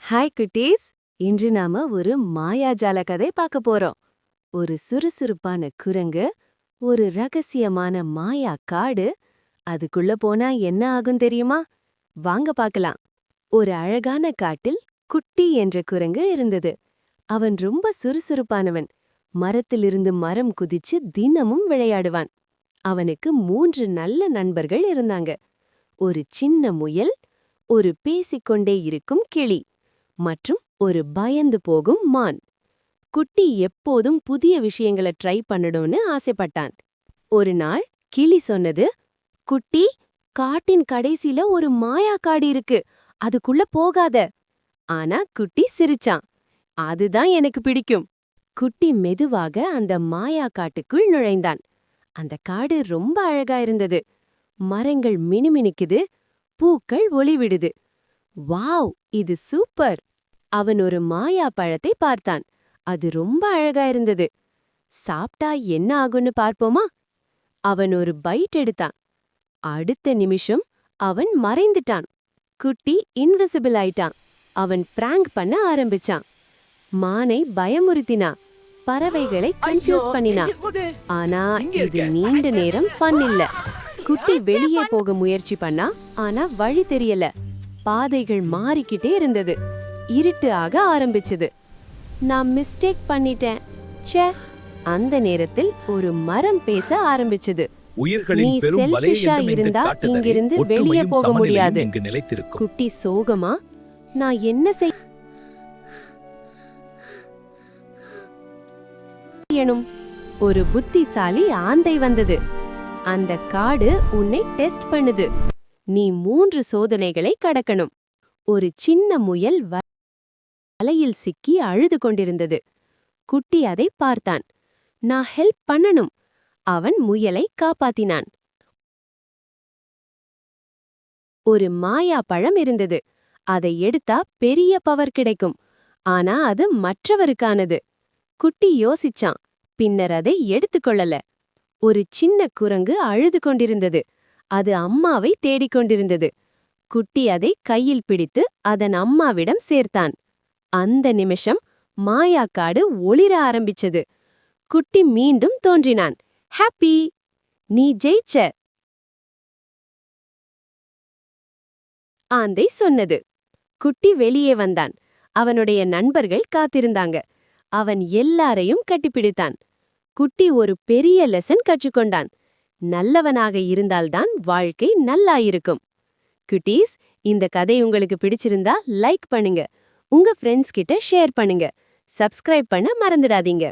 Hi குட்டீஸ். இன்று நாம ஒரு மாயாஜால கதை பார்க்க போறோம். ஒரு சுறுசுறுப்பான குரங்கு, ஒரு ரகசியமான மாயா காடு. அதுக்குள்ள போனா என்ன ஆகும் தெரியுமா? வாங்க பார்க்கலாம். ஒரு அழகான காட்டில் குட்டி என்ற குரங்கு இருந்தது. அவன் ரொம்ப சுறுசுறுப்பானவன். மரத்திலிருந்து மரம் குதிச்சு தினமும் விளையாடுவான். அவனுக்கு 3 நல்ல நண்பர்கள் இருந்தாங்க. ஒரு சின்ன முயல், ஒரு பேசிக்கொண்டே இருக்கும் கிளி மற்றும் ஒரு பயந்து போகும் மான். குட்டி எப்போதும் புதிய விஷயங்களை ட்ரை பண்ணணும்னு ஆசைப்பட்டான். ஒரு நாள் கிளி சொன்னது, குட்டி, காட்டின் கடைசில ஒரு மாயா காடு இருக்கு, அதுக்குள்ள போகாத. ஆனா குட்டி சிரிச்சான். அதுதான் எனக்கு பிடிக்கும். குட்டி மெதுவாக அந்த மாயா காட்டுக்குள் நுழைந்தான். அந்த காடு ரொம்ப அழகா இருந்தது. மரங்கள் மினுமினுக்குது, பூக்கள் ஒளிவிடுது. வாவ், இது சூப்பர்! அவன் ஒரு மாயா பழத்தை பார்த்தான். அது ரொம்ப அழகா இருந்தது. சாப்பிட்டா என்ன ஆகும்னு பார்ப்போமா? அவன் ஒரு பைட் எடுத்தான். அடுத்த நிமிஷம் அவன் மறைந்துட்டான். குட்டி இன்விசிபிள் ஆயிட்டான். அவன் பிராங்க் பண்ண ஆரம்பிச்சான். மானை பயமுறுத்தினான். பறவைகளை கன்ஃபியூஸ் பண்ணினான். ஆனா இது நீண்ட நேரம் ஃபன் இல்ல. குட்டி வெளியே போக முயற்சி பண்ணா, ஆனா வழி தெரியல. பாதைகள் மாறிக்கிட்டே இருந்தது. இருட்டு ஆக ஆரம்பிச்சது. நான் மிஸ்டேக் பண்ணிட்டேன். ச்சே. அந்த நேரத்தில் ஒரு மரம் பேச ஆரம்பிச்சது. நீ செல்ஃபிஷா இருந்தா இங்கிருந்து வெளியே போக முடியாது. குட்டி சோகமா, நான் என்ன செய்யணும்? ஒரு புத்திசாலி ஆந்தை வந்தது. அந்த காடு உன்னை டெஸ்ட் பண்ணுது. நீ 3 சோதனைகளை கடக்கணும். ஒரு சின்ன முயல் வலையில் சிக்கி அழுது கொண்டிருந்தது. குட்டி அதை பார்த்தான். நான் ஹெல்ப் பண்ணணும். அவன் முயலை காப்பாத்தினான். ஒரு மாயா பழம் இருந்தது. அதை எடுத்தா பெரிய பவர் கிடைக்கும். ஆனா அது மற்றவருக்கானது. குட்டி யோசிச்சான். பின்னர் அதை எடுத்துக்கொள்ளல. ஒரு சின்ன குரங்கு அழுது கொண்டிருந்தது. அது அம்மாவை தேடிக்கொண்டிருந்தது. குட்டி அதை கையில் பிடித்து அதன் அம்மாவிடம் சேர்த்தான். அந்த நிமிஷம் மாயாக்காடு ஒளிர ஆரம்பிச்சது. குட்டி மீண்டும் தோன்றினான். ஹாப்பி! நீ ஜெயிச்ச! ஆந்தை சொன்னது. குட்டி வெளியே வந்தான். அவனுடைய நண்பர்கள் காத்திருந்தாங்க. அவன் எல்லாரையும் கட்டிப்பிடித்தான். குட்டி ஒரு பெரிய லெசன் கற்றுக்கொண்டான். நல்லவனாக இருந்தால்தான் வாழ்க்கை நல்லா இருக்கும். குட்டீஸ், இந்த கதை உங்களுக்கு பிடிச்சிருந்தா லைக் பண்ணுங்க. உங்க ஃப்ரெண்ட்ஸ் கிட்ட ஷேர் பண்ணுங்க. சப்ஸ்கிரைப் பண்ண மறந்துடாதீங்க.